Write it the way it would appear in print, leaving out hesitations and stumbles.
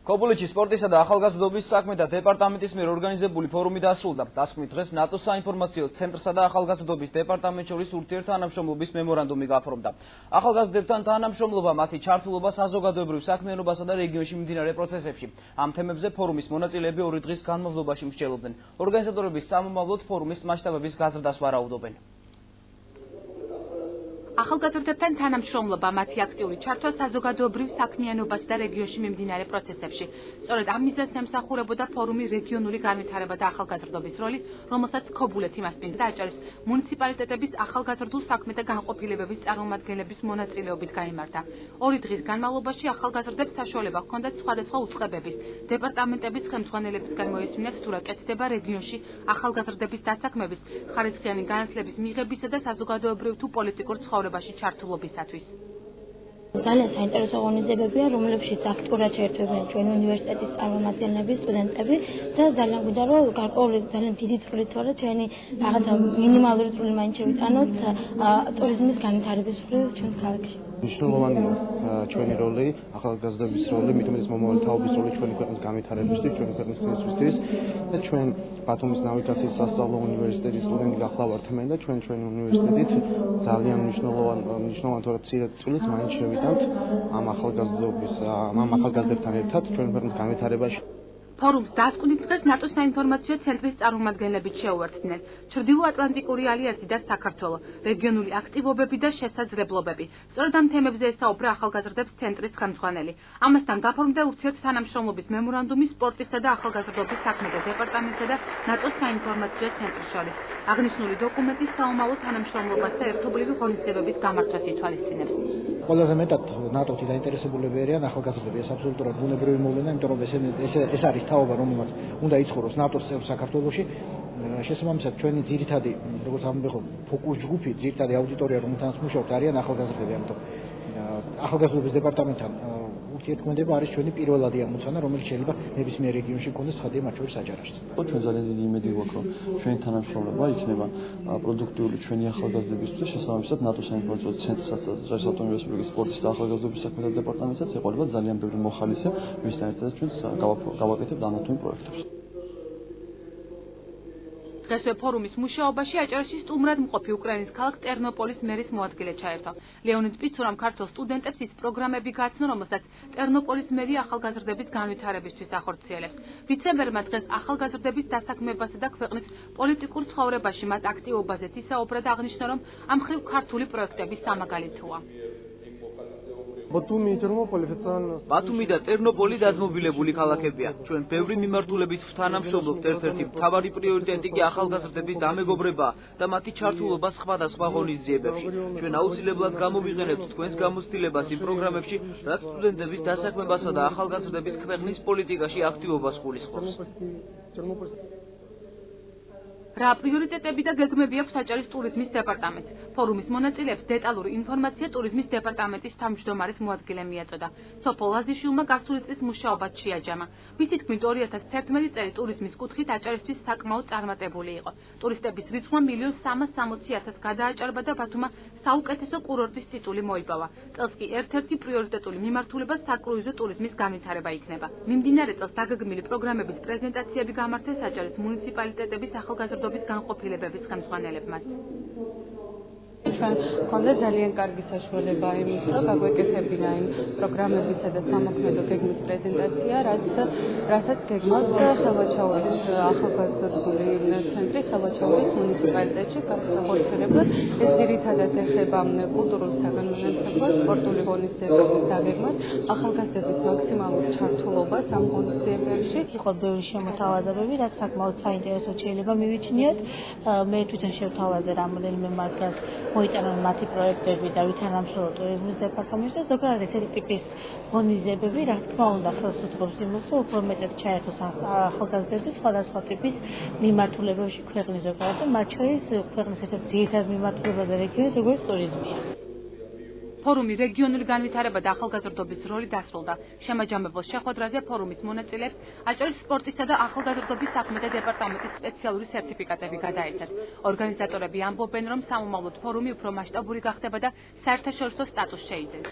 ქობულეთში სპორტისა და ახალგაზრდობის საქმეთა დეპარტამენტის მიერ ორგანიზებული ფორუმი დასრულდა. დასკვნით დღეს ნატოს საინფორმაციო ცენტრსა და ახალგაზრდობის დეპარტამენტს შორის ურთიერთთანამშრომლობის მემორანდუმი გაფორმდა. ახალგაზრდებთან თანამშრომლობა, მათი ჩართულობა საზოგადოებრივ საქმიანობასა და რეგიონში მიმდინარე პროცესებში. ამ თემებზე ფორუმის მონაწილეები 2 დღის განმავლობაში მსჯელობდნენ. ორგანიზატორების სამომავლოდ ფორუმის მასშტაბების გაზრდას ვარაუდობენ. ახალგაზრდებთან თანამშრომლობა, მათი აქტიური ჩართვა საზოგადოებრივ საქმიანობასა და რეგიონში მიმდინარე პროცესებში. სწორედ ამ მიზეზს ემსახურებოდა ფორუმი რეგიონული განვითარება და ახალგაზრდობის როლი, რომელსაც ქობულეთი მასპინძლა და აჭარის მუნიციპალიტეტების ახალგაზრდულ საქმეთა განყოფილებების წარმომადგენლების მონაწილეობით გაიმართა. 2 დღის განმავლობაში ახალგაზრდებს საშუალება ჰქონდათ სხვადასხვა უწყებების, დეპარტამენტების ხელმძღვანელებისგან მოესმინათ თუ რა კეთდება რეგიონში ახალგაზრდების დასაქმების, ხარისხიანი განათლების მიღებისა და საზოგადოებრივ თუ პოლიტიკურ ცხოვრებაში ჩართულობისათვის. ძალიან საინტერესო ღონისძიებებია, რომლებშიც აქტიურად შეერთვებიან ჩვენი უნივერსიტეტის წარმომადგენლები, სტუდენტები და ძალიან გვინდა რომ გარკვეული ძალიან დიდი წვლილი თორე ჩვენი რაღაცა მინიმალური წვლილი მაინც შევიტანოთ ტურიზმის განვითარების მხრივ ჩვენს ქალაქში. მნიშვნელოვანია ჩვენი როლი, ახალგაზრდების როლი, მithumetes მომავალი თაობის როლი ჩვენი ქვეყნის განვითარებისთვის, ჩვენი ქვეყნის წესისთვის და ჩვენ ბათუმის ნავიგაციის სასწავლო უნივერსიტეტის სტუდენტი გახლავართ მე და ჩვენ უნივერსიტეტით ძალიან მნიშვნელოვან თორე მცირე წვლილს მაინც შევიტანთ ამ ახალგაზრდებთან ერთად ჩვენი ქვეყნის განვითარებაში. ფორუმს დასკვნით დღეს ნატოს საინფორმაციო ცენტრის წარმომადგენლებით შეუერთდნენ. ჩრდილოატლანტიკური ალიანსი და საქართველო, რეგიონული აქტივობები და შესაძლებლობები. სწორედ ამ თემებზე ესაუბრა ახალგაზრდებს ცენტრის ხელმძღვანელი. ამასთან გაფორმდა ურთიერთთანამშრომლობის მემორანდუმი სპორტისა და ახალგაზრდობის საქმეთა დეპარტამენტსა და ნატოს საინფორმაციო ცენტრის შორის. აღნიშნული დოკუმენტი საომავლო თანამშრომლობას და ერთობლივი ღონისძიებების გამართვას ითვალისწინებს. ყველაზე მეტად ნატოთი დაინტერესებულები არიან ახალგაზრდები, ეს აბსოლუტურად ბუნებრივი მოვლენა, იმიტომ რომ ეს არის თაობა, რომელმაც უნდა იცხოვროს ნატოს წევრ საქართველოში. შესაბამისად, ჩვენი ძირითადი, როგორც ამბობ, ფოკუს ჯგუფი, ძირითადი აუდიტორია, რომელთანაც მუშაობთ, არიან ახალგაზრდები, ამიტომ ახალგაზრდობის დეპარტამენტთან ურთიერთქმედება არის ჩვენი პირველადი ამოცანა, რომელიც შეიძლება ნებისმიერ რეგიონში გქონდეს ცხადია მათ შორის აჭარაში. ჩვენ ძალიან დიდი იმედი გვაქვს, რომ ჩვენი თანამშრომლობა იქნება პროდუქტიული ჩვენი ახალგაზრდებისთვის, შესაბამისად ნატოს საინფორმაციო ცენტრსაც, აჭარის ავტონომიური რესპუბლიკის სპორტის და ახალგაზრდობის საქმეთა დეპარტამენტსაც ეყოლება ძალიან ბევრი მოხალისე, ვისთან ერთადაც ჩვენ გავაკეთებთ ამ თუ იმ პროექტებს. დღესვე ფორუმის მუშაობაში აჭარაში სტუმრად მყოფი უკრაინის ქალაქ ტერნოპოლის მერის მოადგილე ჩაერთო. ლეონიდ პიცურამ ქართულ სტუდენტებს ის პროგრამები გააცნო, რომელსაც ტერნოპოლის მერი ახალგაზრდების განვითარებისთვის ახორციელებს. ვიცე-მერმა დღეს ახალგაზრდების დასაქმებასა და ქვეყნის პოლიტიკურ ცხოვრებაში მათ აქტივობაზეც ისაუბრა და აღნიშნა, რომ ამ მხრივ ქართული პროექტები სამაგალითოა. ბათუმი და ტერნოპოლი დაძმობილებული ქალაქებია. ჩვენ ბევრი მიმართულებით ვთანამშრომლობთ, ერთ-ერთი მთავარი პრიორიტეტი კი ახალგაზრდების დამეგობრებაა და მათი ჩართულობა სხვადასხვა ღონისძიებებში. ჩვენ აუცილებლად გამოვიყენებთ თქვენს გამოცდილებას იმ პროგრამებში, რაც სტუდენტების დასაქმებასა და ახალგაზრდების ქვეყნის პოლიტიკაში აქტივობას გულისხმობს. რა პრიორიტეტები და გეგმები აქვს აჭარის ტურიზმის დეპარტამენტს? ფორუმის მონაწილეებს დეტალური ინფორმაცია ტურიზმის დეპარტამენტის თავმჯდომარის მოადგილე მიაწოდა. სოფო ლაზიშვილმა გასული წლის მუშაობაც შეაჯამა. მისი თქმით 2011 წელი ტურიზმის კუთხით აჭარისთვის საკმაოდ წარმატებული იყო. ტურისტების რიცხვმა 1.360.000 გადააჭარბა და ბათუმმა საუკეთესო კურორტის ტიტული მოიპოვა. წელს კი ერთ-ერთი პრიორიტეტული მიმართულება საკრუიზო ტურიზმის განვითარება იქნება. მიმდინარე წელს დაგეგმილი პროგრამების პრეზენტაციები გამართეს აჭარის მუნიციპალიტეტების ახალგაზრდობის განყოფილებების ხელმძღვანელებმაც. ჩვენ გქონდა ძალიან კარგი საშუალება იმის, რომ გაგვეკეთებინა იმ პროგრამებისა და სამოქმედო გეგმის პრეზენტაცია, რასაც გეგმავთ ხელვაჩაურის ახალგაზრდული ცენტრი ხელვაჩაურის მუნიციპალიტეტში განხორციელებლად. ეს ძირითადად ეხება კულტურულ საგანმანათლებლო, სპორტული ღონისძიებების დაგეგმას, ახალგაზრდების მაქსიმალურ ჩართულობას ამ ღონისძიებებში. იყო ბევრი შემოთავაზებები, რაც საკმაოდ საინტერესოდ შეიძლება მივიჩნიოთ. მე თვითონ შევთავაზე რამდენიმე მათგანს მოიტანონ მათი პროექტები და ვითანამშრომლო ტურიზმის დეპარტამენტში და ზოგადად ესეთი ტიპის ღონისძიებები, რა თქმა უნდა, ხელს უწყობს იმას, რომ უფრო მეტად ჩაერთოს ახალგაზრდები სხვადასხვა ტიპის მიმართულებებში ქვეყნის ზოგადად და მათ შორის ქვეყნის ერთ-ერთი ძირითადი მიმართულება რეგიონის როგორც ტურიზმია. ფორუმი რეგიონული განვითარება და ახალგაზრდობის როლი დასრულდა. შემაჯამებელ შეხვედრაზე ფორუმის მონაწილეებს აჭარის სპორტისა და ახალგაზრდობის საქმეთა დეპარტამენტის სპეციალური სერტიფიკატები გადაეცათ. ორგანიზატორები ამბობენ, რომ სამომავლოდ ფორუმი უფრო მასშტაბური გახდება და საერთაშორისო სტატუსს შეიძენს.